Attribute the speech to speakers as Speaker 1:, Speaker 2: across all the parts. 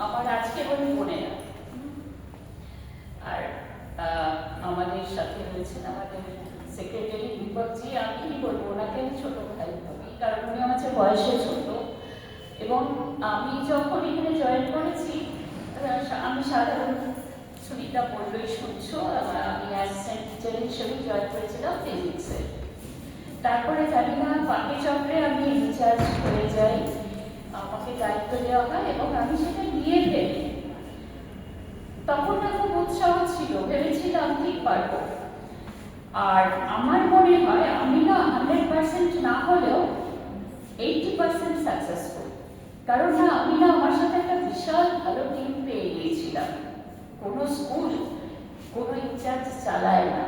Speaker 1: আমার আজকে বলি বোনেরা আর আমাদের সাথে রয়েছেন আমাদের সেক্রেটারি দীপকজি। আমি বলবো ওনাকে আমি ছোট ভাই ভাবি, কারণ উনি আমার চেয়ে বয়সে ছোট। এবং আমি যখন এখানে জয়েন করেছি আমি সাধারণ সুনিতা বললোই শুনছো, আমি অ্যাসিস্ট্যান্ট টিচার হিসেবে জয়েন করেছিলাম ফিজিক্সে। তারপরে জানি না ফাঁকে চক্রে আমি ইনচার্জ হয়ে যাই, আমাকে দায়িত্ব দেওয়া হয় এবং আমি সেটা নিয়ে ফেলি। তখন না খুব উৎসাহ ছিল, ভেবেছিলাম ঠিক পারবো। আর আমার মনে হয় আমি না 100% না হলেও 80% সাকসেসফুল। কারণ না আমি না আমার সাথে একটা বিশাল ভালো টিম পেয়ে গিয়েছিলাম। কোনো স্কুল কোনো ইনচার্জ চালায় না,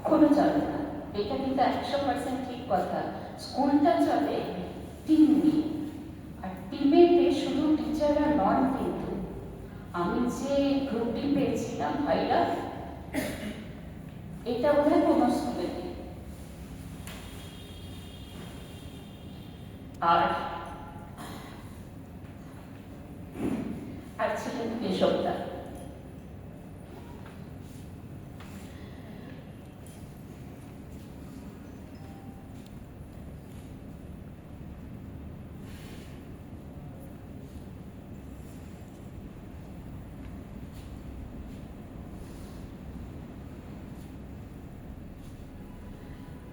Speaker 1: কখনো চলে না, এটা কিন্তু 100% ঠিক কথা। স্কুলটা চলে টিম নিয়ে, আর টিমেতে শুধু টিচাররা নন, কিন্তু আমি যে গ্রুপটি পেয়েছিলাম ভাইরা, এটা বোধহয় কোনো স্কুলে নেই। আর ছিলেন কেশবদা।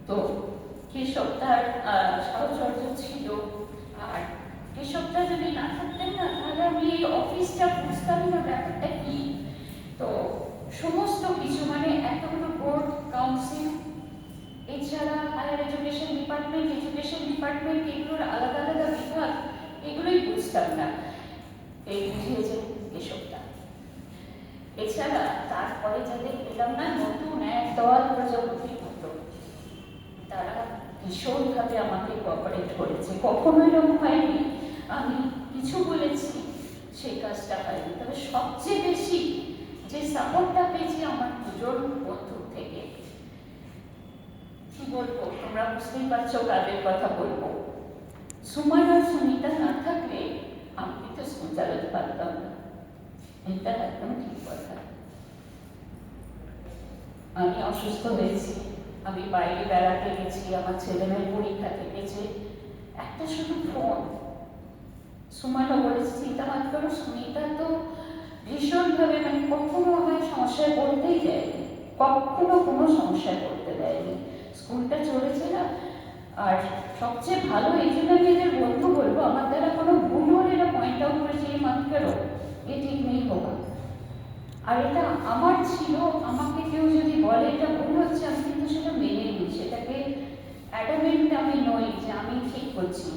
Speaker 1: তো কেশবদার সাহচর্য ছিল। আর কেশবদা যদি না থাকতেন না, তাহলে আমি এই অফিসটা বুঝতাম না ব্যাপারটা কি। তো সমস্ত কিছু মানে এতগুলো বোর্ড, কাউন্সিল, এছাড়া হায়ার এডুকেশন ডিপার্টমেন্ট, এগুলোর আলাদা আলাদা বিভাগ, এগুলোই বুঝতাম না। এই বুঝিয়েছেন কেশবদা। এছাড়া তারপরে যাদের পেলাম না, নতুন একদল প্রজাপতির মতো, তারা ভীষণভাবে আমাকে কোঅপারেট করেছে। কখনো এরকম হয়নি আমি কিছু বলেছি সেই কাজটা হয়নি। তবে সবচেয়ে বেশি যে সাপোর্টটা পেয়েছি আমার দুজন বন্ধুর থেকে। কি বলবো, তোমরা বুঝতেই পারছো কাদের কথা বলবো। সুমন আর সুনিতা না থাকলে আমি কিন্তু স্কুল চালাতে পারতাম না, এটা একদম ঠিক কথা। আমি অসুস্থ হয়েছি, আমি বাইরে বেড়াতে গেছি, আমার ছেলেমেয়ের পরীক্ষা থেকেছে, একটা শুধু ফোন। সুমানও বলেছে চিন্তা ভাব করো, সুনিতা তো ভীষণভাবে মানে কখনো আমায় সমস্যায় পড়তেই দেয়নি, কখনো কোনো সমস্যায় পড়তে দেয়নি। স্কুলটা চলেছে না। আর সবচেয়ে ভালো এই জন্য আমি এদের বন্ধু বলবো, আমার দ্বারা কোনো ভুল হলে এরা পয়েন্ট আউট করেছে, এই মাত্রেও এ ঠিক নেই হোক। আর এটা আমার ছিল, আমাকে কেউ যদি বলে এটা ভুল হচ্ছে, আমি কিন্তু সেটা মেনে নিই, সেটাকে অ্যাডামেন্ট আমি নই যে আমি ঠিক করছি।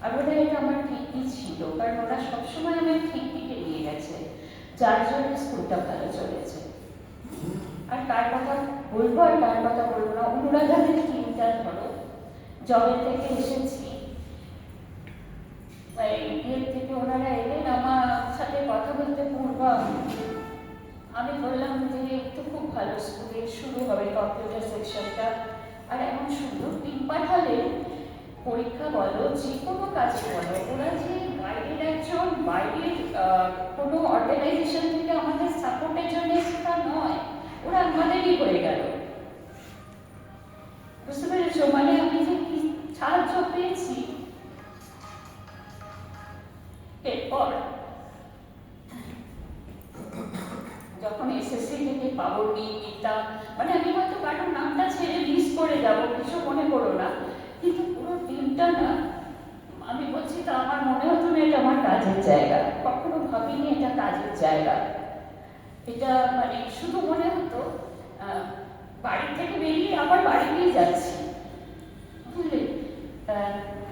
Speaker 1: আর ওটা এটা আমার ঠিকই ছিল, কারণ ওরা সবসময় আমার ঠিক দিকে নিয়ে গেছে, যার জন্য স্কুলটা ভালো চলেছে। আর কার কথা বলবো আর কার কথা বলবো না, অনুরাধাদের টিমটা ধরো, জবের থেকে এসেছি, বিয়ের থেকে ওনারা এলেন আমার সাথে কথা বলতে। আমি বললাম যে তো খুব ভালো স্কুলে শুরু হবে কম্পিউটার সেকশনটা, আর এমন সুন্দর টিম পাঠালে পরীক্ষা বলো যে কোনো কাজে বলো, ওরা যে বাইরের একজন বাইরের কোনো অর্গানাইজেশন থেকে আমাদের সাপোর্টের জন্য সেটা নয়, ওরা আমাদেরই হয়ে গেল। বুঝতে পেরেছো মানে আমি যে কি সাহায্য পেয়েছি। এরপর যখন এসএসসি থেকে পাবনি গীতা, মানে আমি হয়তো কারোর নামটা ছেড়ে মিস করে যাবো, কিছু মনে করো না, কিন্তু পুরো টিমটা না, আমি বলছি তো আমার মনে হতো না এটা আমার কাজের জায়গা, কখনো ভাবিনি এটা কাজের জায়গা। এটা মানে শুধু মনে হতো বাড়ি থেকে বেরিয়ে আবার বাড়িতেই যাচ্ছি, বুঝলে।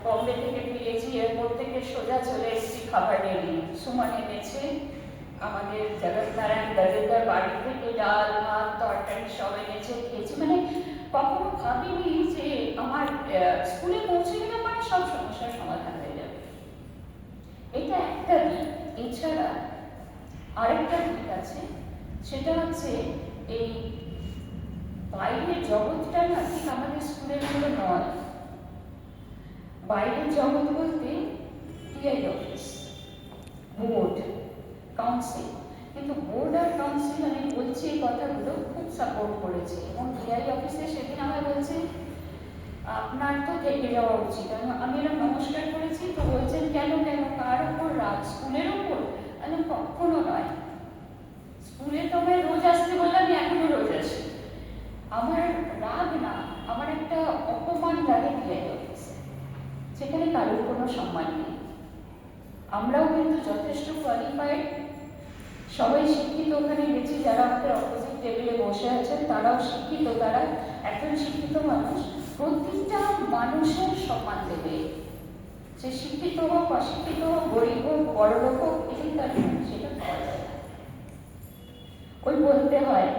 Speaker 1: বম্বে থেকে ফিরেছি, এয়ারপোর্ট থেকে সোজা চলে এসেছি খাবার নিয়ে, সুমন এনেছে আমাদের জগৎনারায়ণ দরিদ্র বাড়ি থেকে ডাল ভাত তরকারি সব এনেছে, খেয়েছি। মানে কখনো ভাবিনি যে আমার স্কুলে পৌঁছে গেলে মানে সব সমস্যার সমাধান হয়ে যাবে। এটা একটা দিক। এছাড়া আরেকটা দিক আছে, সেটা হচ্ছে এই বাইরের জগৎটা না ঠিক আমাদের স্কুলের মতো নয়। বাইরের জগৎ বলতে টিআই অফিস, বোর্ড, কাউন্সিল, কিন্তু বোর্ড আর কাউন্সিল আমি বলছি এই কথাগুলো খুব সাপোর্ট করেছে। এবং ডিআই অফিসে সেদিন আমায় বলছে আপনার তো থেকে যাওয়া উচিত। আমি এরকম নমস্কার করেছি, তো বলছেন কেন কেন, কার ওপর রাগ, স্কুলের ওপর? আমি কখনো নয়, স্কুলে তো আমি রোজ আসতে বললাম, আমি এখনো রোজ আসি। আমার রাগ না, আমার একটা অপমান লাগে ডিআই অফিসে, সেখানে কারোর কোনো সম্মান নেই। আমরাও কিন্তু যথেষ্ট কোয়ালিফাইড, সবাই শিক্ষিত, ওখানে গেছি যারা আমাদের অপোজিট টেবিলে বসে আছেন তারাও শিক্ষিত, তারা একজন শিক্ষিত মানুষ। প্রত্যেকটা মানুষের সম্মান দেবে, সে শিক্ষিত হোক, অশিক্ষিত হোক, গরিব হোক, বড় লোক হোক, এটাই তার সেটা পাওয়া যায় না। ওই বলতে হয়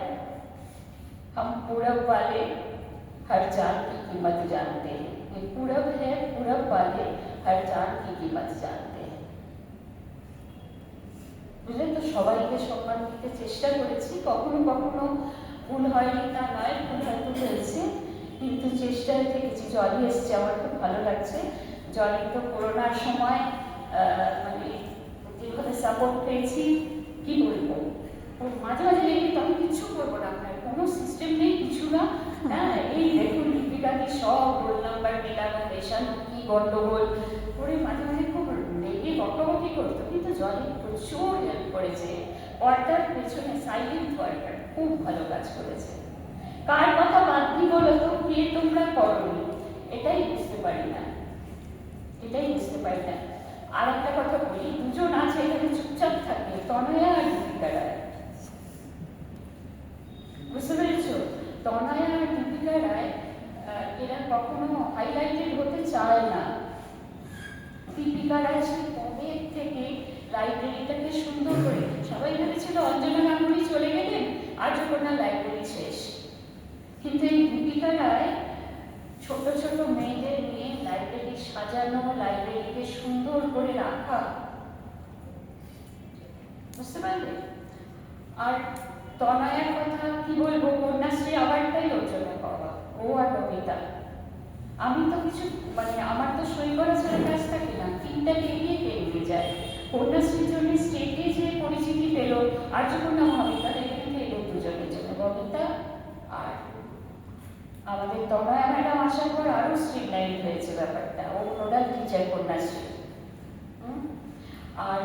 Speaker 1: हम पूरब वाले हर जान की कीमत जानते हैं, ये पूरब है, पूरब वाले हर जान की कीमत जानते हैं। বুঝলে তো, সবাইকে সম্মান দিতে চেষ্টা করেছি, কখনো কখনো ভুল হয়নি তা নয়, ভুল হয়তো হয়েছে, কিন্তু চেষ্টায় থেকেছি। জলি এসছে, আমার খুব ভালো লাগছে। জলি তো করোনার সময় মানে যেভাবে সাপোর্ট পেয়েছি কি বলবো, মাঝে মাঝে দেখি আমি কিছু করবো না, আপনার কোনো সিস্টেম নেই, কিছু না, হ্যাঁ এই দেখুন দীপিকাকে সব রোল নাম্বার মেলানো, মেশানো, কি গন্ডগোল করে মাঝে মাঝে খুব রেগে বকাবকি করতো, কিন্তু জলি প্রচুর হেল্প করেছে। পর্দার পেছনে সাইলেন্ট ওয়ার্কার, খুব ভালো কাজ করেছে। কার কথা বাদ দি বলো তো, কে তোমরা করোনি, এটাই বুঝতে পারি না, এটাই বুঝতে পারি না। আর একটা কথা বলি, দুজন আছে এখানে চুপচাপ থাকে, তনয়া আর দীপিকা রায়, বুঝতে পেরেছ? তনয়া আর দীপিকা রায় এরা কখনো হাইলাইটেড হতে চায় না। দীপিকা রায় সে কবে থেকে লাইব্রেরিটাকে সুন্দর করে, সবাই ভেবেছিল অঞ্জনা গাঙ্গুলি চলে গেলেন আর যখন না লাইব্রেরি শেষ, কিন্তু এই দীপিকা রায় ছোট ছোট মেয়েদের নিয়ে লাইব্রেরি সাজানো, লাইব্রেরিকে সুন্দর করে রাখা, বুঝতে পারলে? আর তনয়ার কথা কি বলবো, কন্যাশ্রী আবারটাই ওর জন্য পাওয়া, ও আর কবিতা। আমি তো কিছু মানে আমার তো সই করা ছাড়া কাজ থাকে না, তিনটা পেরিয়ে পেরিয়ে যায়। কন্যাশ্রীর জন্য স্টেটে যে পরিচিতি পেল, আর যখন না ভাবিতা এখানে এলো দুজনের জন্য, কবিতা আর আমাদের তনয়া ম্যাডাম আসার পর আরো স্ট্রিমলাইন হয়েছে ব্যাপারটা, ও নোডাল টিচার কন্যাশ্রী। আর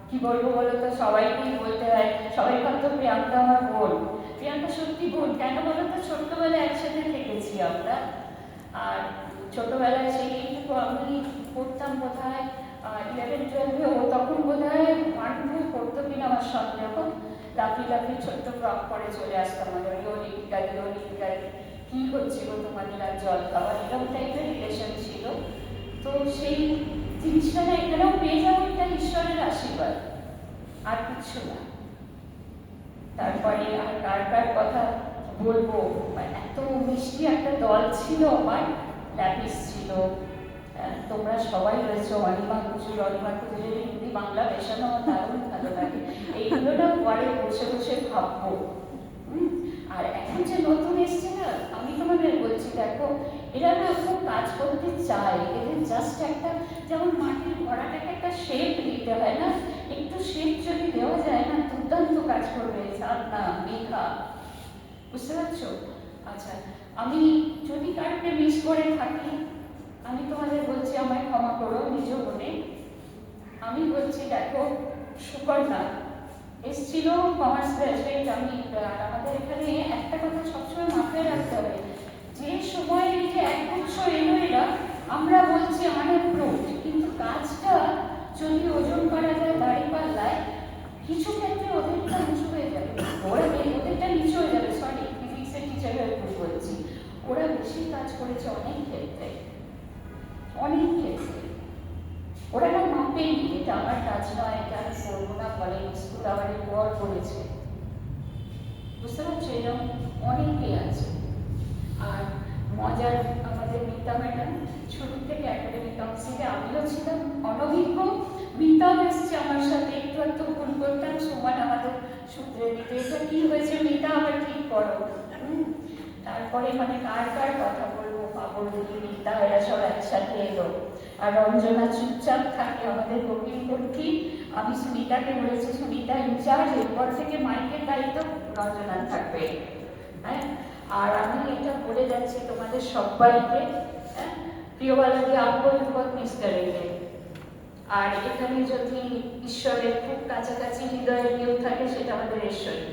Speaker 1: কি বলবো বলো তো, সবাইকেই বলতে হয়, সবাই ভাবতো প্রিয়াঙ্কা আমার বোন, প্রিয়াঙ্কা সত্যি বোন, কেন বলো তো, ছোট্টবেলায় একসাথে থেকেছি আমরা। আর ছোটবেলায় সেইটুকু আমি পড়তাম কোথায় 11-12-এ, ও তখন বোধহয় 1-2 পড়তো কিনা আমার সঙ্গে, যখন লাফি লাফি ছোট্ট ফ্রক পরে চলে আসতাম, আমাদের লিপিকা কি হচ্ছে গো তোমাদের আর জল খাওয়া, এরকম টাইপের রিলেশন ছিল। তো সেই জিনিসটা এখানেও পেয়ে যাবো, এটা ঈশ্বরের আশীর্বাদ, আর কিছু না। তারপরে আর কার কার কথা বলবো, এত মিষ্টি একটা দল ছিল আমার, ল্যাপিস ছিল, তোমরা সবাই রয়েছো, অনিমা কুচুর, অনিমা কুচুরের হিন্দি বাংলা মেশানো আমার দারুণ ভালো লাগে, এইগুলো না পরে বসে বসে ভাববো। আর এখন যে নতুন এসছে না, আমি তোমাদের বলছি দেখো, এরা না খুব কাজ করতে চায়, এদের জাস্ট একটা, যেমন মাটির ঘোড়াটাকে একটা শেপ দিতে হয় না, একটু শেপ যদি দেওয়া যায় না, দুর্দান্ত কাজ করবে। সাধনা, মেঘা, বুঝতে পারছো? আচ্ছা, আমি যদি কারণে মিস করে থাকি, আমি তোমাদের বলছি আমায় ক্ষমা করো নিজ মনে। আমি বলছি দেখো, সুকন্যা এসছিল কমার্স গ্রাজুয়েট, আমি আমাদের এখানে একটা কথা সবসময় মাথায় রাখতে হবে, যে সময় এই যে একগুচ্ছ এলো এরা, আমরা বলছি অনেক প্রুফ, কিন্তু কাজটা যদি ওজন করা যায় দাঁড়িপাল্লায়, কিছু ক্ষেত্রে ওদেরটা উঁচু হয়ে যাবে, ওদেরটা নিচু হয়ে যাবে। সরি, ফিজিক্সের টিচারের ভুল বলছি, ওরা বেশি কাজ করেছে অনেক ক্ষেত্রে, অনেক ক্ষেত্রে ওরা না মাপেনি, এটা আমার কাজ নয়, এটা আমি করবো না, বলে স্কুল আওয়ারের পর করেছে, বুঝতে পারছো? এরকম অনেকেই আছে। আর মজার, আমাদের মিতা ম্যাডাম শুরু থেকে একাডেমিক কাউন্সিলে, আমিও ছিলাম অনভিজ্ঞ, মিতাও এসছে আমার সাথে, একটু একটু ভুল করতাম, সমান আমাদের সূত্রে দিতে, এটা কি হয়েছে মিতা আবার ঠিক করো। তারপরে মানে কার কার কথা বলবো, পাগল দিদি, মিতা, এরা সব একসাথে এলো। আর রঞ্জনা চুপচাপ থাকে, আমাদের গোপিন কর্তী আমি সুনিতাকে বলেছি, সুনিতা ইনচার্জ, এরপর থেকে মাইকের দায়িত্ব রঞ্জনার থাকবে। হ্যাঁ, আর আমি এটা বলে যাচ্ছি তোমাদের সবাইকে, হ্যাঁ, প্রিয়বালাদি आपको बहुत মিস করেंगे। আর এখানে যদি ঈশ্বরের খুব কাছাকাছি হৃদয়ে কেউ থাকে সেটা আমাদের ঈশ্বরী।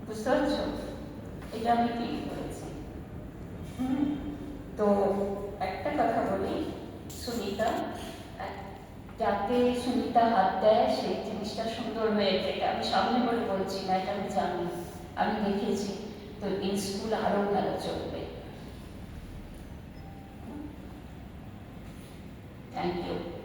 Speaker 1: বুঝতে পারছো? এটা আমি ফিল করেছি। তো একটা কথা বলি, সুনিতা, যাতে সুনিতা হাত দেয় সেই জিনিসটা সুন্দর হয়ে থাকে। আমি সামনে বলে বলছি না, এটা আমি জানি, আমি দেখেছি। তো এই স্কুল আরো ভালো চলবে। Thank you.